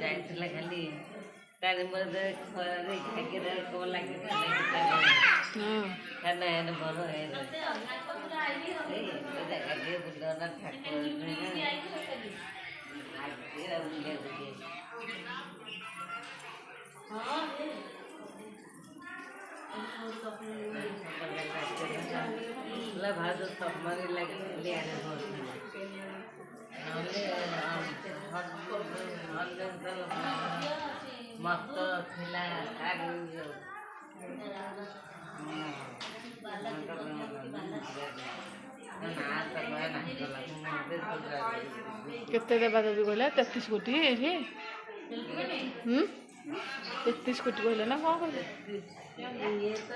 ଯାଇଥିଲା ଖାଲି ତାରି ମধ্যେ ଖରାରେ ଖାଇକିରି କଣ ଲାଗିଥିଲା କାରଣ ବଡ଼ ଜାଗାରେ ବୁଲନା ଠାକୁର ଭାଉଜ ସମାରି ଲାଗିଥିଲି ଆଡ଼େ ମତ ଥିଲା କେତେ ଦେବା ଦେବି କହିଲା 33 କୋଟି ଏଇଠି 33 କୋଟି କହିଲେ ନା କ'ଣ କହିଲେ? ଇଏ ତ